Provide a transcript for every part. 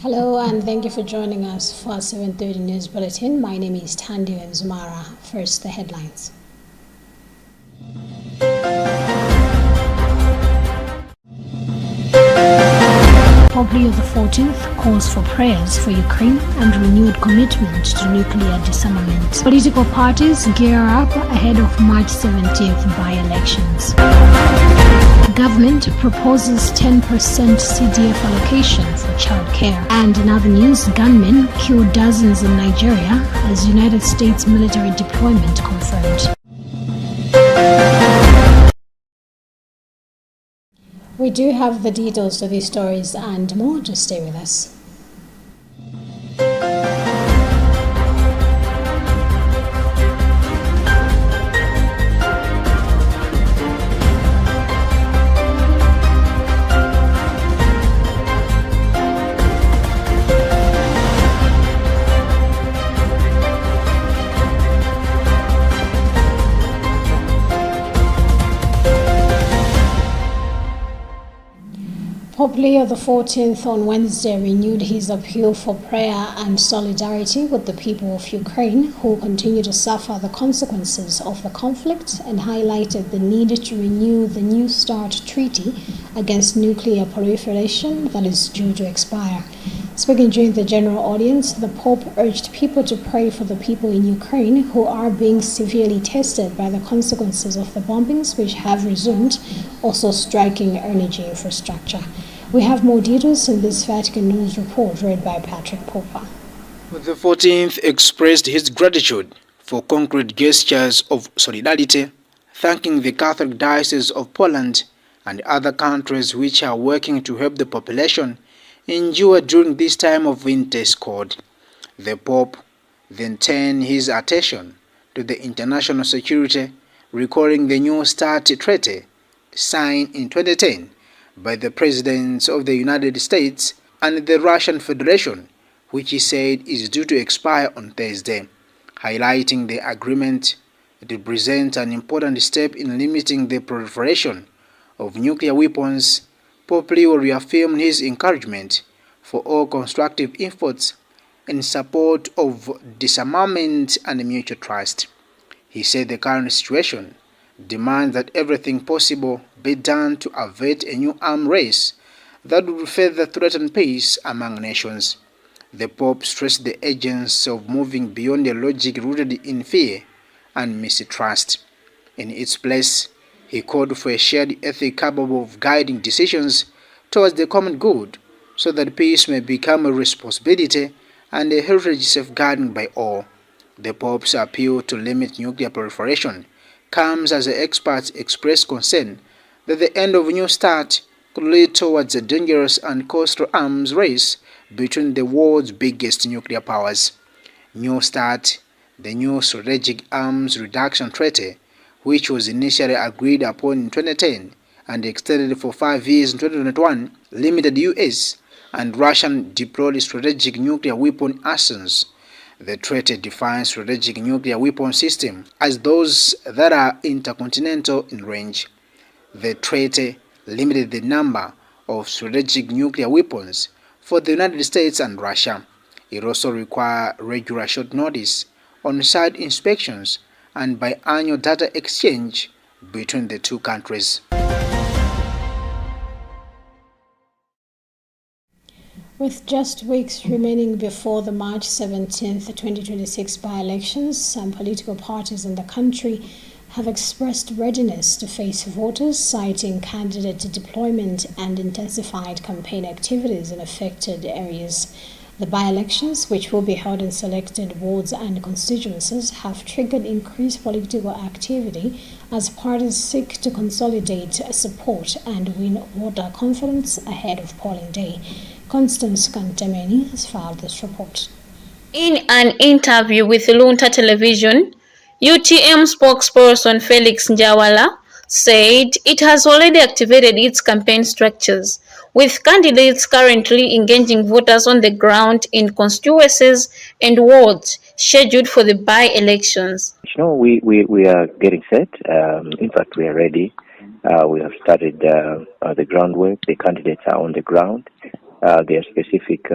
Hello and thank you for joining us for our 7:30 News Bulletin. My name is Tandy Zumara. First, the headlines. Pope Leo XIV calls for prayers for Ukraine and renewed commitment to nuclear disarmament. Political parties gear up ahead of March 17th by-elections. Government proposes 10% CDF allocation for childcare. And in other news, gunmen killed dozens in Nigeria as United States military deployment confirmed. We do have the details to these stories and more. Just stay with us. Pope Leo XIV on Wednesday renewed his appeal for prayer and solidarity with the people of Ukraine who continue to suffer the consequences of the conflict and highlighted the need to renew the New START treaty against nuclear proliferation that is due to expire. Speaking during the general audience, the Pope urged people to pray for the people in Ukraine who are being severely tested by the consequences of the bombings which have resumed, also striking energy infrastructure. We have more details in this Vatican News report read by Patrick Popper. The 14th expressed his gratitude for concrete gestures of solidarity, thanking the Catholic Diocese of Poland and other countries which are working to help the population endure during this time of intense cold. The Pope then turned his attention to the international security, recalling the New START treaty signed in 2010 by the Presidents of the United States and the Russian Federation, which he said is due to expire on Thursday, highlighting the agreement to represent an important step in limiting the proliferation of nuclear weapons. Pope Leo reaffirmed his encouragement for all constructive efforts in support of disarmament and mutual trust. He said the current situation demands that everything possible be done to avert a new arms race that would further threaten peace among nations. The Pope stressed the urgency of moving beyond a logic rooted in fear and mistrust. In its place, he called for a shared ethic capable of guiding decisions towards the common good, so that peace may become a responsibility and a heritage safeguarded by all. The Pope's appeal to limit nuclear proliferation comes as the experts express concern that the end of New START could lead towards a dangerous and costly arms race between the world's biggest nuclear powers. New START, the new Strategic Arms Reduction Treaty, which was initially agreed upon in 2010 and extended for 5 years in 2021, limited US and Russian deployed strategic nuclear weapon arsenals. The treaty defines strategic nuclear weapon systems as those that are intercontinental in range. The treaty limited the number of strategic nuclear weapons for the United States and Russia. It also requires regular short notice, on-site inspections, and biannual data exchange between the two countries. With just weeks remaining before the March 17th, 2026 by-elections, some political parties in the country have expressed readiness to face voters, citing candidate deployment and intensified campaign activities in affected areas. The by-elections, which will be held in selected wards and constituencies, have triggered increased political activity as parties seek to consolidate support and win voter confidence ahead of polling day. Constance Kantemeni has filed this report. In an interview with Luntha television, UTM spokesperson Felix Njawala said it has already activated its campaign structures, with candidates currently engaging voters on the ground in constituencies and wards scheduled for the by-elections. We are getting set. In fact, we are ready. We have started the groundwork. The candidates are on the ground. there are specific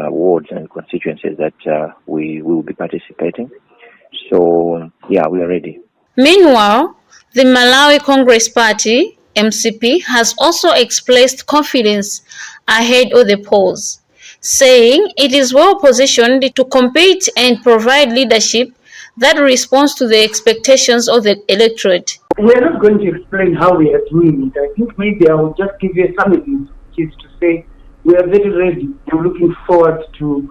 wards and constituencies that we will be participating. So, yeah, we are ready. Meanwhile, the Malawi Congress Party, MCP, has also expressed confidence ahead of the polls, saying it is well positioned to compete and provide leadership that responds to the expectations of the electorate. We are not going to explain how we are doing it. I think maybe I will just give you a summary, which is to say we are very ready and looking forward to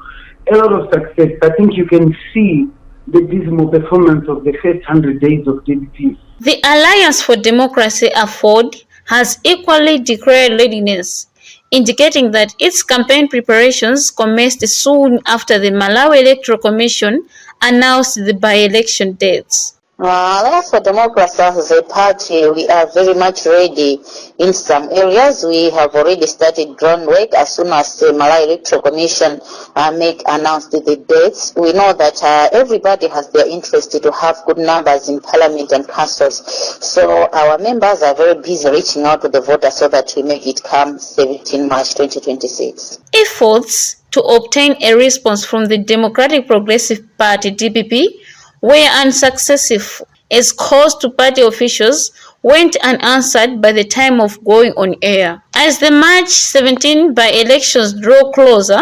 a lot of success. I think you can see the dismal performance of the first 100 days of DPP. The Alliance for Democracy, AFOD, has equally declared readiness, indicating that its campaign preparations commenced soon after the Malawi Electoral Commission announced the by-election dates. Alliance for Democracy as a party, we are very much ready. In some areas, we have already started groundwork as soon as the Malawi Electoral Commission announced the dates. We know that everybody has their interest to have good numbers in Parliament and councils. So our members are very busy reaching out to the voters so that we make it come 17 March 2026. Efforts to obtain a response from the Democratic Progressive Party, DPP, were unsuccessful as calls to party officials went unanswered by the time of going on air. As the March 17 by-elections draw closer,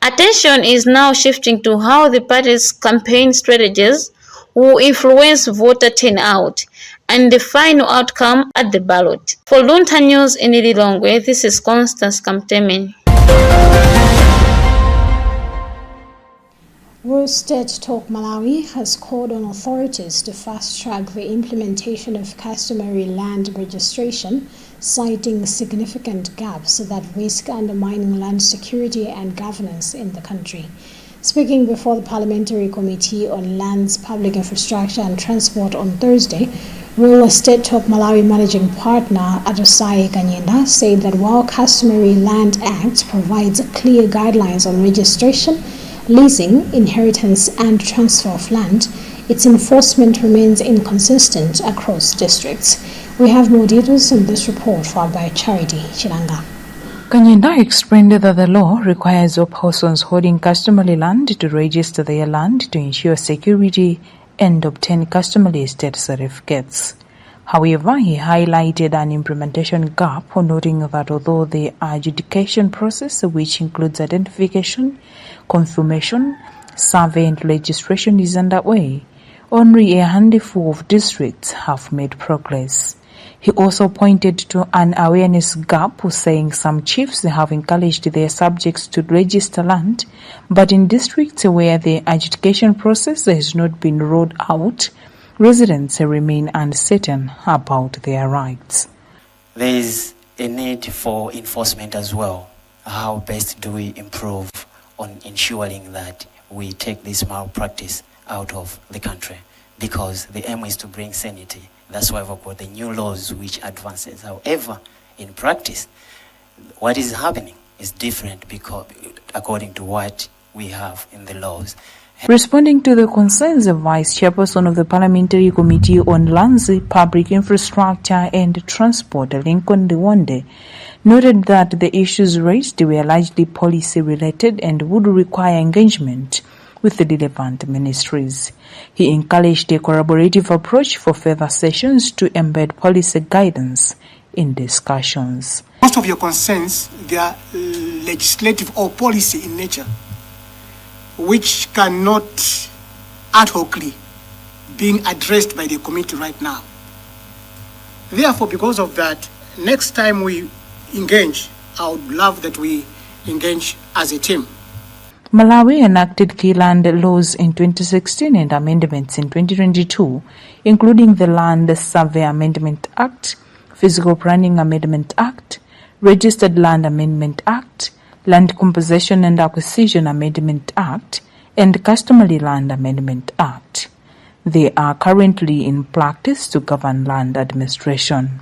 attention is now shifting to how the party's campaign strategies will influence voter turnout and the final outcome at the ballot. For Luntha News in Lilongwe, this is Constance Kamtemen. Real Estate Talk Malawi has called on authorities to fast-track the implementation of customary land registration, citing significant gaps that risk undermining land security and governance in the country. Speaking before the Parliamentary Committee on Lands, Public Infrastructure and Transport on Thursday, Real Estate Talk Malawi Managing Partner Adosai Kanyenda said that while Customary Land Act provides clear guidelines on registration, leasing, inheritance and transfer of land, its enforcement remains inconsistent across districts. We have more details in this report filed by Charity Chilanga. Kanyenda explained that the law requires all persons holding customary land to register their land to ensure security and obtain customary estate certificates. However, he highlighted an implementation gap, noting that although the adjudication process, which includes identification, confirmation, survey and registration is underway, only a handful of districts have made progress. He also pointed to an awareness gap, saying some chiefs have encouraged their subjects to register land, but in districts where the adjudication process has not been rolled out, residents remain uncertain about their rights. There is a need for enforcement as well. How best do we improve on ensuring that we take this malpractice out of the country? Because the aim is to bring sanity. That's why we've got the new laws which advances. However, in practice, what is happening is different because according to what we have in the laws. Responding to the concerns, the Vice Chairperson of the Parliamentary Committee on Lands, Public Infrastructure and Transport, Lincoln Diwonde, noted that the issues raised were largely policy-related and would require engagement with the relevant ministries. He encouraged a collaborative approach for further sessions to embed policy guidance in discussions. Most of your concerns, they are legislative or policy in nature, which cannot ad hocly being addressed by the committee right now. Therefore, because of that, next time we engage, I would love that we engage as a team. Malawi enacted key land laws in 2016 and amendments in 2022, including the Land Survey Amendment Act, Physical Planning Amendment Act, Registered Land Amendment Act, Land Composition and Acquisition Amendment Act, and Customary Land Amendment Act. They are currently in practice to govern land administration.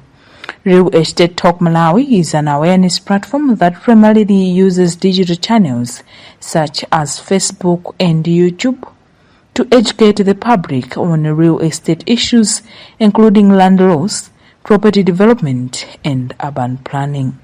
Real Estate Talk Malawi is an awareness platform that primarily uses digital channels such as Facebook and YouTube to educate the public on real estate issues, including land laws, property development, and urban planning.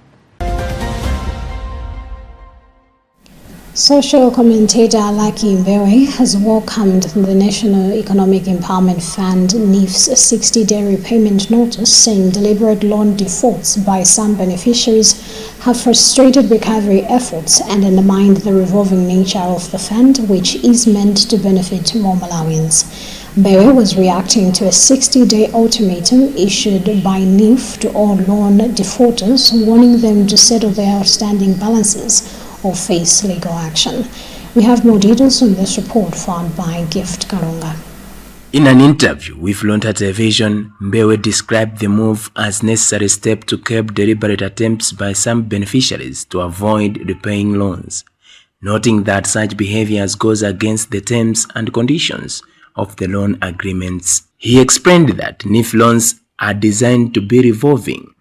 Social commentator Lucky Mbewe has welcomed the National Economic Empowerment Fund NEF's 60-day repayment notice, saying deliberate loan defaults by some beneficiaries have frustrated recovery efforts and undermined the revolving nature of the fund, which is meant to benefit more Malawians. Mbewe was reacting to a 60-day ultimatum issued by NEF to all loan defaulters, warning them to settle their outstanding balances or face legal action. We have more details on this report found by Gift Karunga. In an interview with Luntha television, Mbewe described the move as necessary step to curb deliberate attempts by some beneficiaries to avoid repaying loans, noting that such behaviors goes against the terms and conditions of the loan agreements. He explained that NEF loans are designed to be revolving,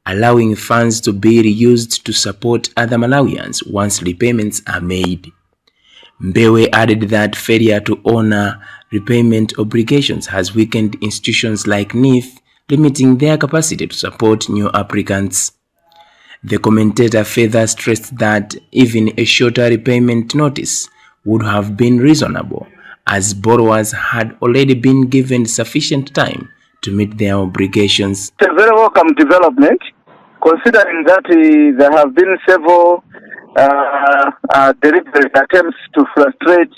allowing funds to be reused to support other Malawians once repayments are made. Mbewe added that failure to honor repayment obligations has weakened institutions like NEF, limiting their capacity to support new applicants. The commentator further stressed that even a shorter repayment notice would have been reasonable, as borrowers had already been given sufficient time to meet their obligations. It's a very welcome development, considering that there have been several deliberate attempts to frustrate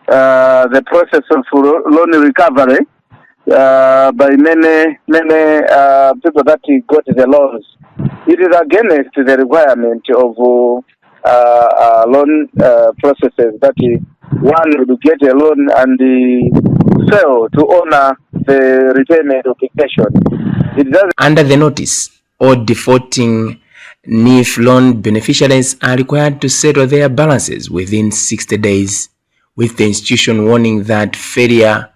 the process of loan recovery by many people that got the loans. It is against the requirement of loan processes that one would get a loan and fail to honor the repayment obligation. Under the notice, all defaulting NEF loan beneficiaries are required to settle their balances within 60 days, with the institution warning that failure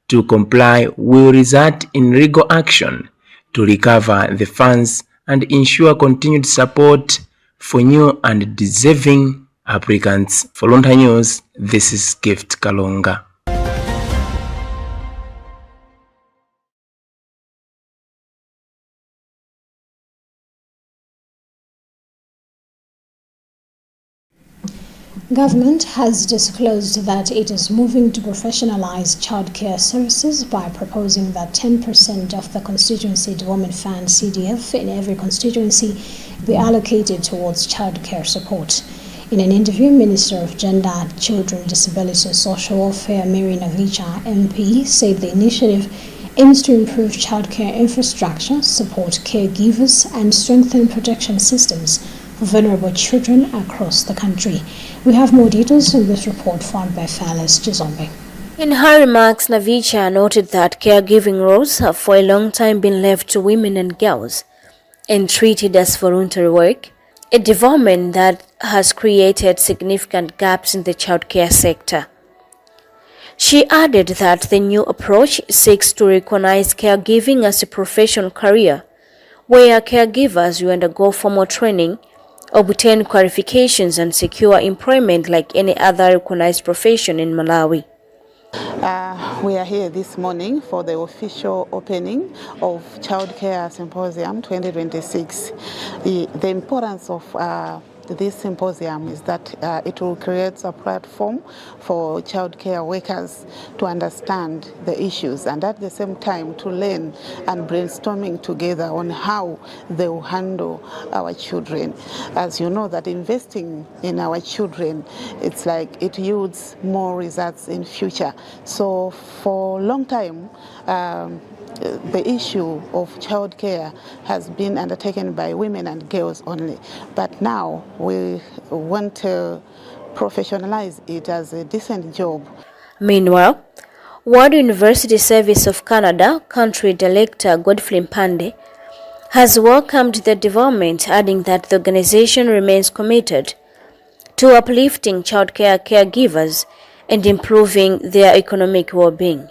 to comply will result in legal action to recover the funds and ensure continued support for new and deserving applicants. For Luntha News, this is Gift Kalonga. Government has disclosed that it is moving to professionalize childcare services by proposing that 10% of the Constituency Development Fund (CDF) in every constituency be allocated towards childcare support. In an interview, Minister of Gender, Children, Disability and Social Welfare Mary Navicha MP said the initiative aims to improve childcare infrastructure, support caregivers and strengthen protection systems for vulnerable children across the country. We have more details in this report found by Phyllis Chizombe. In her remarks, Navicha noted that caregiving roles have for a long time been left to women and girls and treated as voluntary work, a development that has created significant gaps in the childcare sector. She added that the new approach seeks to recognize caregiving as a professional career, where caregivers will undergo formal training, obtain qualifications and secure employment like any other recognized profession in Malawi. We are here this morning for the official opening of Childcare Symposium 2026. The importance of this symposium is that it will create a platform for childcare workers to understand the issues and at the same time to learn and brainstorming together on how they will handle our children. As you know, that investing in our children, it's like it yields more results in future. So for a long time, the issue of childcare has been undertaken by women and girls only, but now we want to professionalize it as a decent job. Meanwhile, World University Service of Canada Country Director Godfrey Mpande has welcomed the development, adding that the organization remains committed to uplifting childcare caregivers and improving their economic well-being.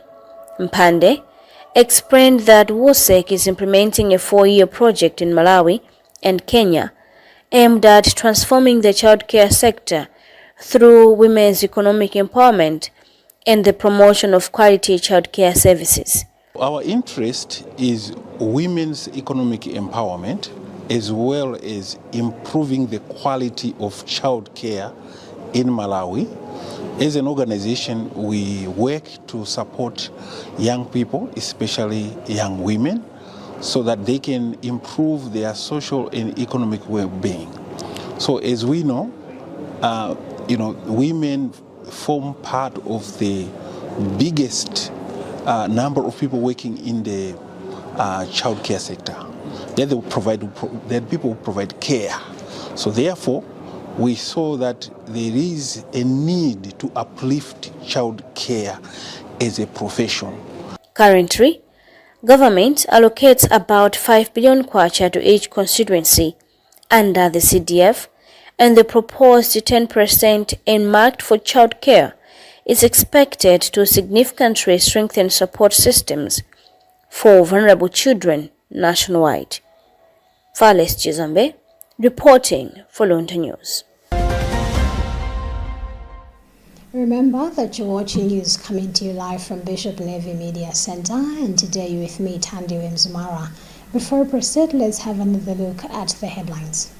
Mpande explained that WOSEC is implementing a 4-year project in Malawi and Kenya aimed at transforming the childcare sector through women's economic empowerment and the promotion of quality childcare services. Our interest is women's economic empowerment as well as improving the quality of childcare in Malawi. As an organization, we work to support young people, especially young women, so that they can improve their social and economic well-being. So as we know, women form part of the biggest number of people working in the childcare sector. They're people who provide care. So therefore, we saw that there is a need to uplift child care as a profession. Currently, government allocates about 5 billion kwacha to each constituency under the CDF, and the proposed 10% earmarked for child care is expected to significantly strengthen support systems for vulnerable children nationwide. Fales Chizambe, reporting for Luntha News. Remember that you're watching news coming to you live from Bishop Levi Media Center, and today you're with me, Tandi Wemzumara. Before we proceed, let's have another look at the headlines.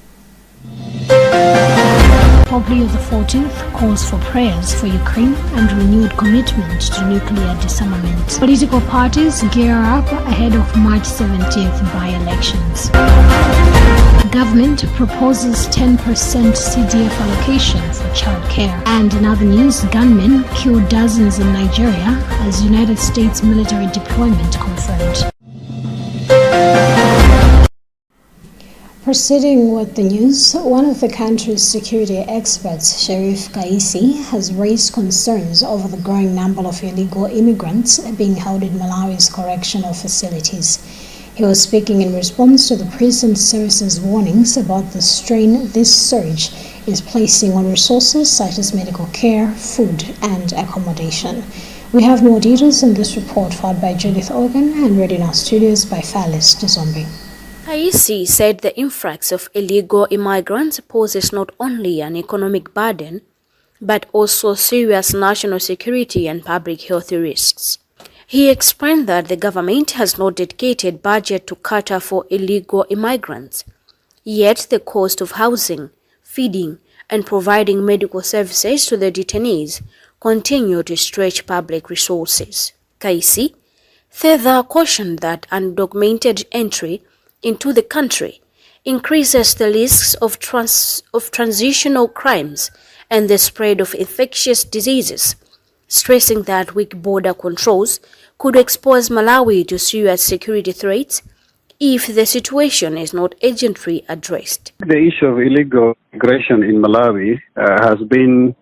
Pope Leo XIV calls for prayers for Ukraine and renewed commitment to nuclear disarmament. Political parties gear up ahead of March 17th by-elections. Government proposes 10% CDF allocation for childcare. And in other news, gunmen killed dozens in Nigeria as United States military deployment confirmed. Proceeding with the news, one of the country's security experts, Sheriff Kaisi, has raised concerns over the growing number of illegal immigrants being held in Malawi's correctional facilities. He was speaking in response to the prison service's warnings about the strain this surge is placing on resources such as medical care, food, and accommodation. We have more details in this report filed by Judith Organ and read in our studios by Fales Dizombi. Kaisi said the influx of illegal immigrants poses not only an economic burden, but also serious national security and public health risks. He explained that the government has not dedicated budget to cater for illegal immigrants, yet the cost of housing, feeding, and providing medical services to the detainees continue to stretch public resources. Kaisi further cautioned that undocumented entry into the country increases the risks of transitional crimes and the spread of infectious diseases, stressing that weak border controls could expose Malawi to serious security threats if the situation is not urgently addressed. The issue of illegal migration in Malawi has been,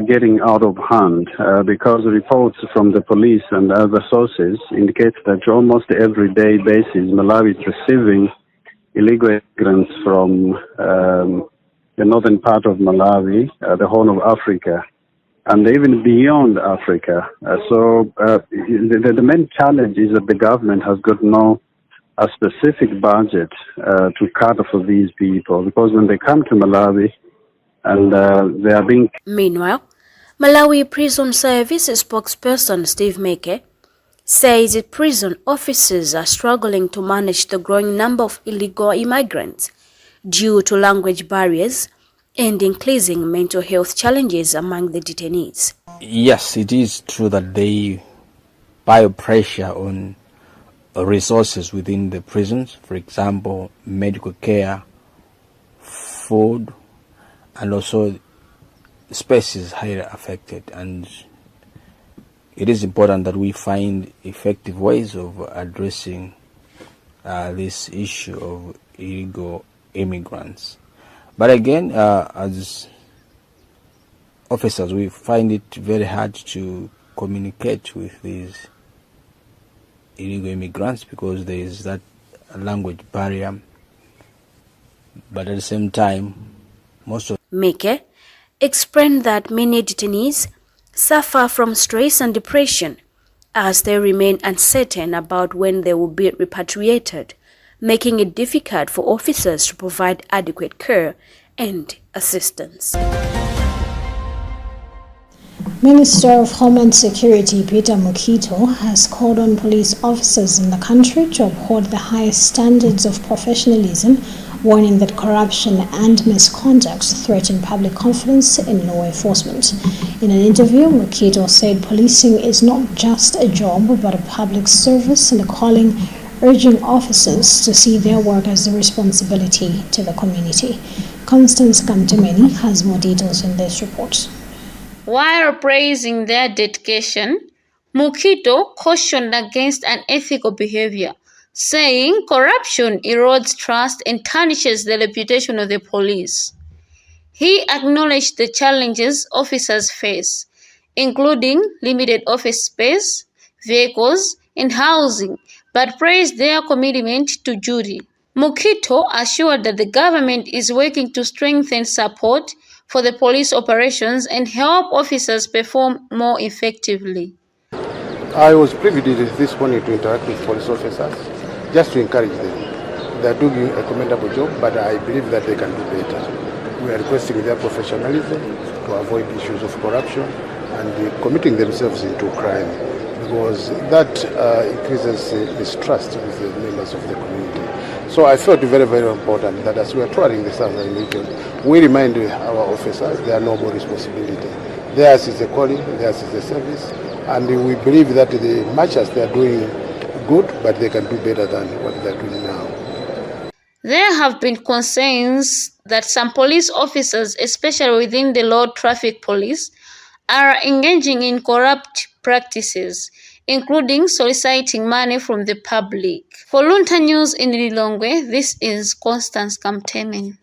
getting out of hand because reports from the police and other sources indicate that almost every day basis Malawi is receiving illegal immigrants from the northern part of Malawi, the Horn of Africa, and even beyond Africa. So the main challenge is that the government has got no specific budget to cater for these people, because when they come to Malawi and they are being... Meanwhile, Malawi Prison Service spokesperson Steve Meke says prison officers are struggling to manage the growing number of illegal immigrants due to language barriers and increasing mental health challenges among the detainees. Yes, it is true that they pile pressure on resources within the prisons, for example, medical care, food, and also space is highly affected. And it is important that we find effective ways of addressing this issue of illegal immigrants. But again, as officers, we find it very hard to communicate with these illegal immigrants because there is that language barrier. But at the same time, most of Meke explained that many detainees suffer from stress and depression as they remain uncertain about when they will be repatriated, making it difficult for officers to provide adequate care and assistance. Minister of Homeland Security Peter Mukito has called on police officers in the country to uphold the highest standards of professionalism warning that corruption and misconduct threaten public confidence in law enforcement. In an interview, Mukito said policing is not just a job but a public service and a calling, urging officers to see their work as a responsibility to the community. Constance Kamtemeni has more details in this report. While praising their dedication, Mukito cautioned against unethical behavior, saying corruption erodes trust and tarnishes the reputation of the police. He acknowledged the challenges officers face, including limited office space, vehicles, and housing, but praised their commitment to duty. Mukito assured that the government is working to strengthen support for the police operations and help officers perform more effectively. I was privileged this morning to interact with police officers just to encourage them. They are doing a commendable job, but I believe that they can do better. We are requesting their professionalism to avoid issues of corruption and committing themselves into crime, because that increases mistrust with the members of the community. So I felt very, very important that as we are touring the southern region, we remind our officers they are noble responsibility. Theirs is a calling, theirs is a service, and we believe that the marchers they are doing good, but they can do better than what they are doing now. There have been concerns that some police officers, especially within the Road Traffic Police, are engaging in corrupt practices, including soliciting money from the public. For Luntha News in Lilongwe, this is Constance Kamtemen.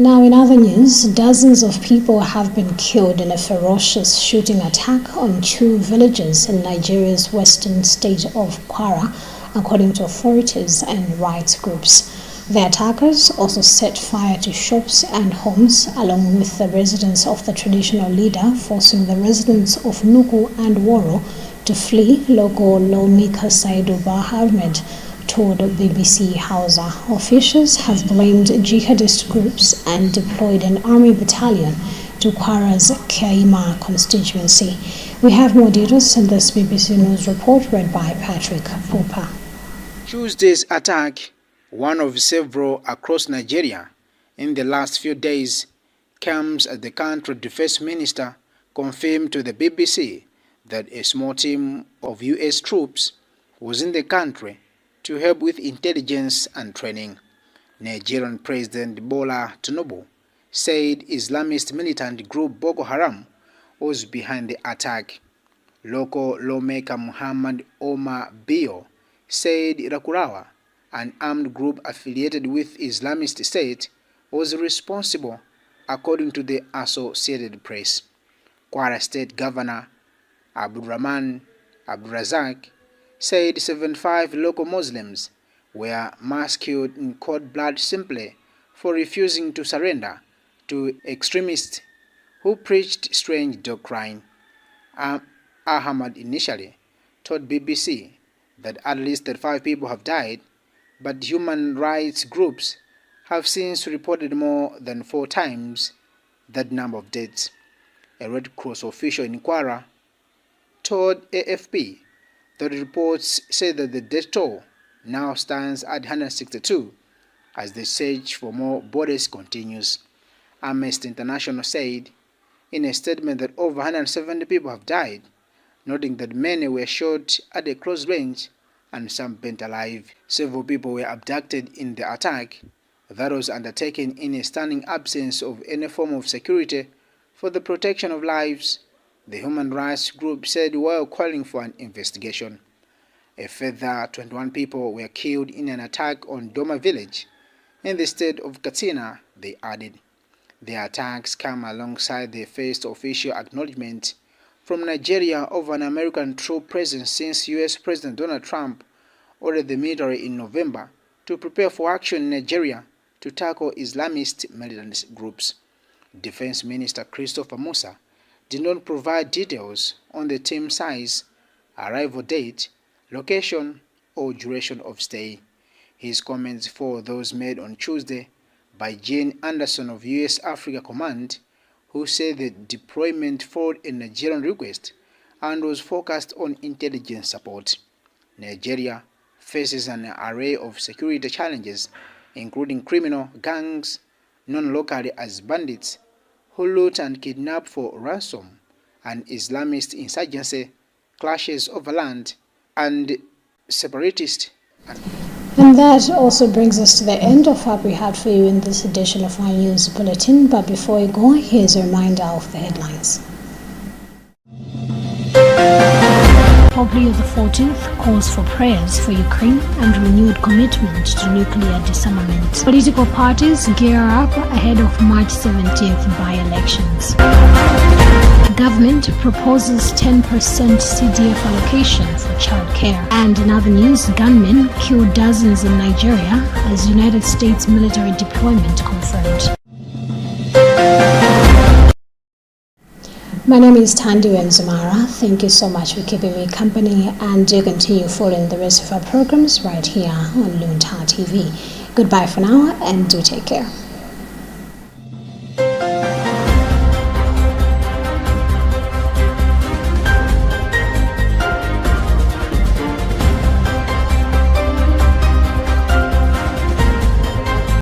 Now in other news, dozens of people have been killed in a ferocious shooting attack on two villages in Nigeria's western state of Kwara, according to authorities and rights groups. The attackers also set fire to shops and homes, along with the residence of the traditional leader, forcing the residents of Nuku and Woro to flee. Local lawmaker Saidu Ahmed told BBC Hausa. Officials have blamed jihadist groups and deployed an army battalion to Kwara's Kaima constituency. We have more details in this BBC News report read by Patrick Pupa. Tuesday's attack, one of several across Nigeria in the last few days, comes as the country defense minister confirmed to the BBC that a small team of US troops was in the country to help with intelligence and training. Nigerian President Bola Tinubu said Islamist militant group Boko Haram was behind the attack. Local lawmaker Muhammad Omar Bio said Rakurawa, an armed group affiliated with Islamist State, was responsible, according to the Associated Press. Kwara State Governor Abdurrahman Abdurazak said 75 local Muslims were massacred in cold blood simply for refusing to surrender to extremists who preached strange doctrine. Ahmad initially told BBC that at least 35 people have died, but human rights groups have since reported more than 4 times that number of deaths. A Red Cross official in Kwara told AFP that reports say that the death toll now stands at 162 as the search for more bodies continues. Amnesty International said in a statement that over 170 people have died, noting that many were shot at a close range and some burnt alive. Several people were abducted in the attack that was undertaken in a stunning absence of any form of security for the protection of lives, the human rights group said while calling for an investigation. A further 21 people were killed in an attack on Doma village in the state of Katsina, they added. The attacks come alongside the first official acknowledgement from Nigeria of an American troop presence since US President Donald Trump ordered the military in November to prepare for action in Nigeria to tackle Islamist militant groups. Defense Minister Christopher Musa did not provide details on the team size, arrival date, location, or duration of stay. His comments follow those made on Tuesday by Jane Anderson of U.S. Africa Command, who said the deployment followed a Nigerian request and was focused on intelligence support. Nigeria faces an array of security challenges, including criminal gangs known locally as bandits who loot and kidnap for ransom, and Islamist insurgency, clashes over land, and separatist. And that also brings us to the end of what we had for you in this edition of our news bulletin. But before we go, here's a reminder of the headlines. Pope Leo XIV calls for prayers for Ukraine and renewed commitment to nuclear disarmament. Political parties gear up ahead of March 17th by-elections. Government proposes 10% CDF allocation for childcare. And in other news, gunmen killed dozens in Nigeria as United States military deployment confirmed. My name is Tandu Nzumara. Thank you so much for keeping me company, and do continue following the rest of our programs right here on Luntha TV. Goodbye for now, and do take care.